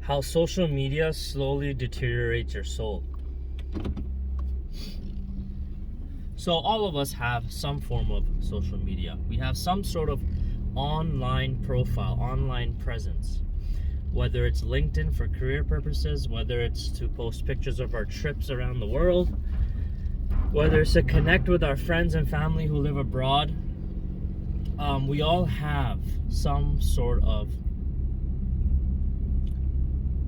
how social media slowly deteriorates your soul. So all of us have some form of social media. We have some sort of online profile, online presence. Whether it's LinkedIn for career purposes, whether it's to post pictures of our trips around the world, whether it's to connect with our friends and family who live abroad, we all have some sort of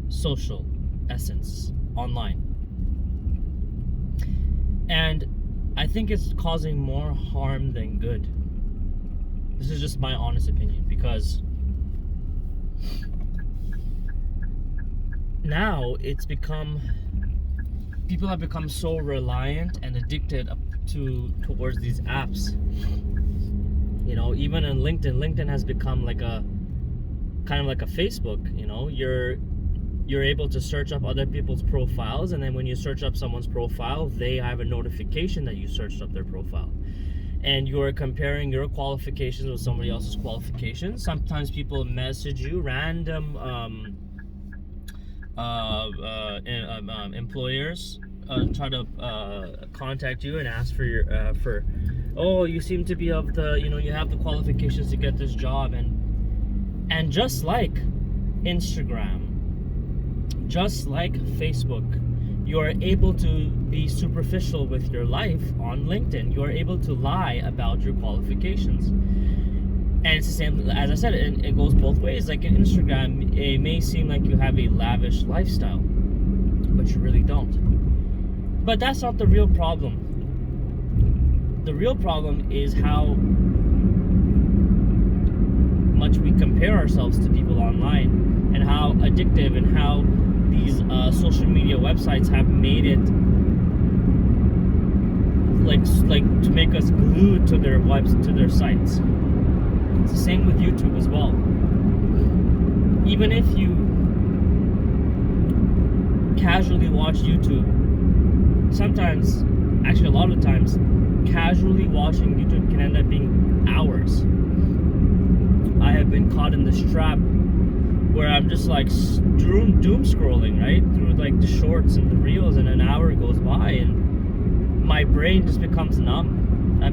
social essence online. And I think it's causing more harm than good. This is just my honest opinion, because now people have become so reliant and addicted towards these apps. You know, even in LinkedIn has become like a kind of like a Facebook. You know, you're able to search up other people's profiles, and then when you search up someone's profile, they have a notification that you searched up their profile. And you're comparing your qualifications with somebody else's qualifications. Sometimes people message you, random employers try to contact you and ask for your oh, you seem to be of the, you have the qualifications to get this job. And just like Instagram, just like Facebook, you are able to be superficial with your life on LinkedIn. You are able to lie about your qualifications. And it's the same, as I said, it goes both ways. Like in Instagram, it may seem like you have a lavish lifestyle, but you really don't. But that's not the real problem. The real problem is how much we compare ourselves to people online, and how addictive and how these social media websites have made it like to make us glued to their sites. It's the same with YouTube as well. Even if you casually watch YouTube, sometimes, actually a lot of times, casually watching YouTube can end up being hours. I have been caught in this trap where I'm just like doom scrolling, right, through like the shorts and the reels, and an hour goes by and my brain just becomes numb. I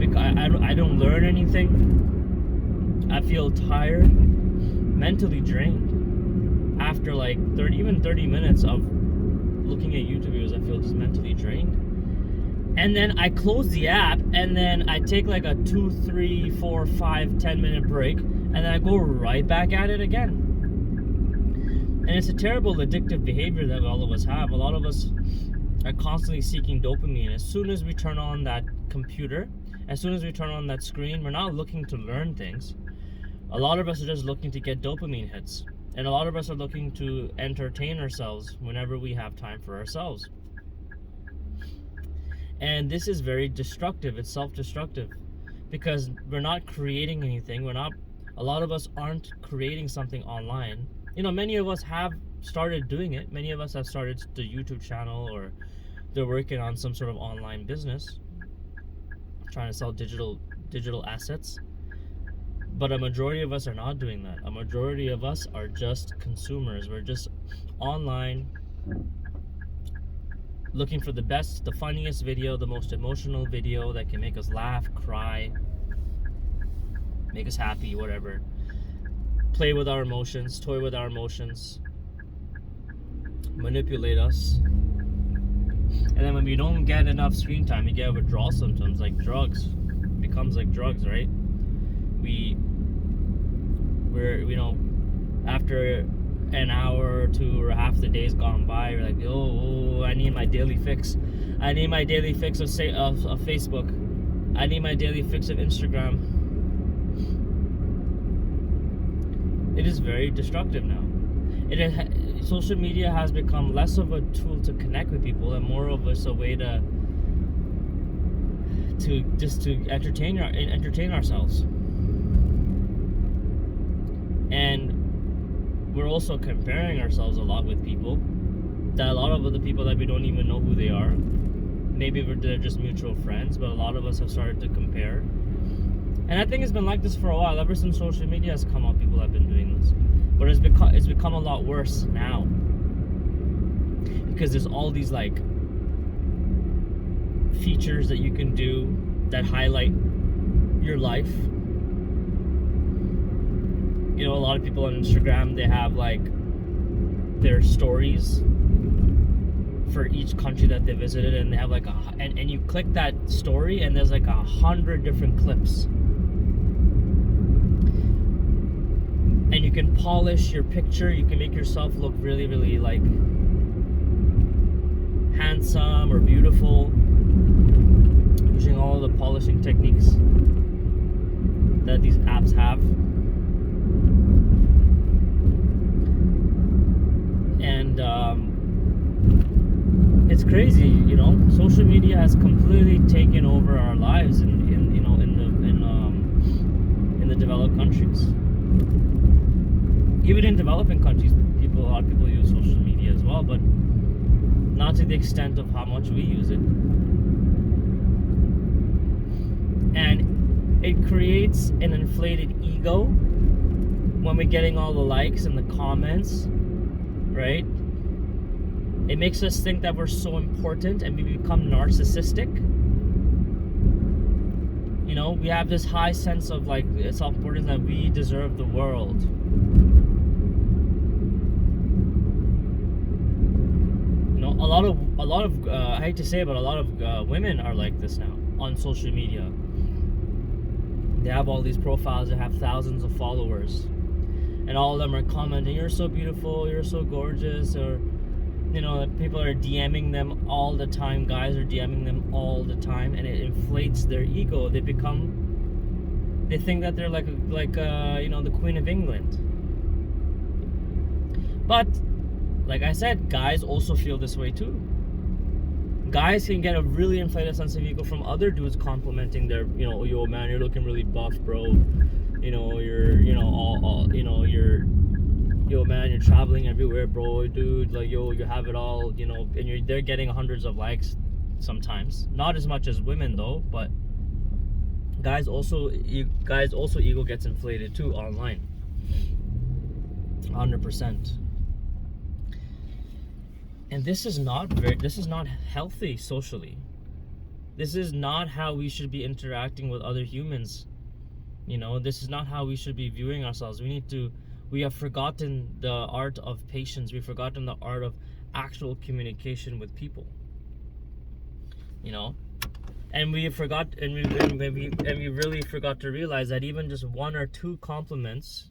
don't learn anything. I feel tired, mentally drained. After like 30 minutes of looking at YouTube videos, I feel just mentally drained. And then I close the app, and then I take like a 2, 3, 4, 5, 10 minute break, and then I go right back at it again. And it's a terrible addictive behavior that all of us have. A lot of us are constantly seeking dopamine. As soon as we turn on that computer, as soon as we turn on that screen, we're not looking to learn things. A lot of us are just looking to get dopamine hits. And a lot of us are looking to entertain ourselves whenever we have time for ourselves. And this is very destructive. It's self-destructive, because we're not creating anything. A lot of us aren't creating something online. Many of us have started doing it. Many of us have started the YouTube channel, or they're working on some sort of online business, trying to sell digital assets. But a majority of us are not doing that. A majority of us are just consumers. We're just online, looking for the best, the funniest video, the most emotional video that can make us laugh, cry, make us happy, whatever. Play with our emotions, toy with our emotions, manipulate us. And then when we don't get enough screen time, we get withdrawal symptoms like drugs. It becomes like drugs, right? We're after an hour or two or half the day's gone by, we're like, oh, I need my daily fix. I need my daily fix of Facebook. I need my daily fix of Instagram. It is very destructive now. Social media has become less of a tool to connect with people and more of a way to entertain ourselves. And we're also comparing ourselves a lot with people. That a lot of the people that we don't even know who they are. Maybe they're just mutual friends, but a lot of us have started to compare. And I think it's been like this for a while. Ever since social media has come up, people have been doing this. But it's become a lot worse now. because there's all these like features that you can do that highlight your life. You know, a lot of people on Instagram, they have like their stories for each country that they visited, and they have like and you click that story and there's like 100 different clips, and you can polish your picture, you can make yourself look really, really like handsome or beautiful using all the polishing techniques that these apps have. And it's crazy, you know. Social media has completely taken over our lives in the developed countries. Even in developing countries, a lot of people use social media as well, but not to the extent of how much we use it. And it creates an inflated ego when we're getting all the likes and the comments, right? It makes us think that we're so important, and we become narcissistic. You know, we have this high sense of like self-importance that we deserve the world. You know, a lot of I hate to say it, but a lot of women are like this now on social media. They have all these profiles that have thousands of followers, and all of them are commenting, "You're so beautiful, you're so gorgeous," or, you know, people are DMing them all the time. Guys are DMing them all the time, and it inflates their ego. They think that they're like you know, the Queen of England. But like I said, guys also feel this way too. Guys can get a really inflated sense of ego from other dudes complimenting their, you know, "Yo man, you're looking really buff, bro. You know, you're, you know, all you know, you're, yo man, you're traveling everywhere, bro, dude, like, yo, you have it all," you know, and they're getting hundreds of likes sometimes. Not as much as women though, but guys also ego gets inflated too online. 100%. And this is not healthy socially. This is not how we should be interacting with other humans. You know, this is not how we should be viewing ourselves. We have forgotten the art of patience. We've forgotten the art of actual communication with people. You know, and we really forgot to realize that even just one or two compliments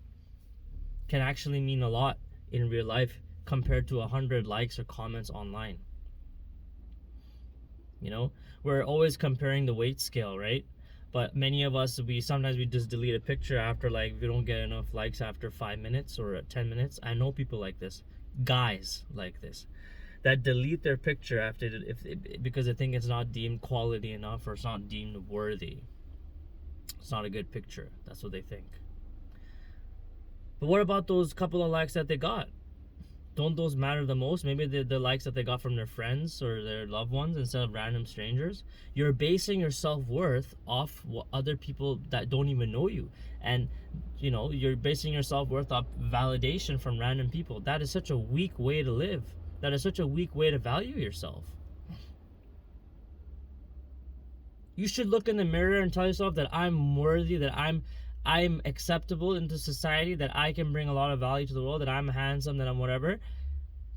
can actually mean a lot in real life compared to 100 likes or comments online. You know, we're always comparing the weight scale, right? But many of us, sometimes we just delete a picture after, like, we don't get enough likes after 5 minutes or 10 minutes. I know people like this, guys like this, that delete their picture because they think it's not deemed quality enough, or it's not deemed worthy. It's not a good picture. That's what they think. But what about those couple of likes that they got? Don't those matter the most? Maybe the likes that they got from their friends or their loved ones instead of random strangers. You're basing your self-worth off what other people that don't even know you. And, you know, you're basing your self-worth off validation from random people. That is such a weak way to live. That is such a weak way to value yourself. You should look in the mirror and tell yourself that I'm worthy, that I'm acceptable into society, that I can bring a lot of value to the world, that I'm handsome, that I'm whatever,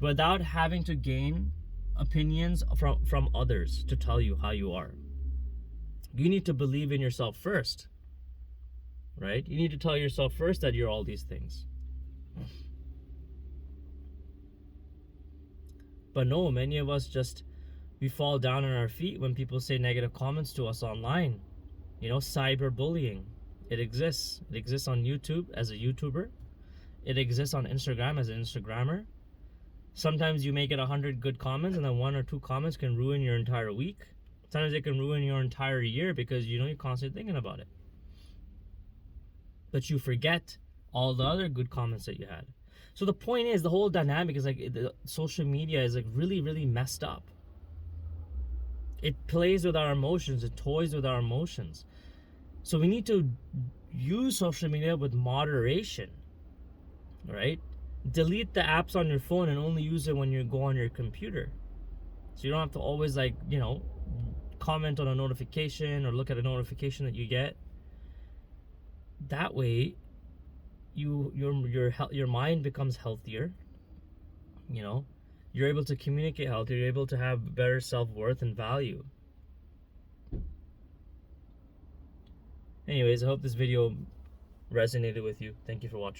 without having to gain opinions from others to tell you how you are. You need to believe in yourself first, right? You need to tell yourself first that you're all these things. But no, many of us we fall down on our feet when people say negative comments to us online. You know, cyberbullying. It exists. It exists on YouTube as a YouTuber. It exists on Instagram as an Instagrammer. Sometimes you may get 100 good comments, and then 1 or 2 comments can ruin your entire week. Sometimes it can ruin your entire year because, you know, you're constantly thinking about it. But you forget all the other good comments that you had. So the point is, the whole dynamic is like, social media is like really, really messed up. It plays with our emotions. It toys with our emotions. So we need to use social media with moderation, right? delete the apps on your phone and only use it when you go on your computer. So you don't have to always, like, you know, comment on a notification or look at a notification that you get. That way, your mind becomes healthier. You know, you're able to communicate healthier. You're able to have better self-worth and value. Anyways, I hope this video resonated with you. Thank you for watching.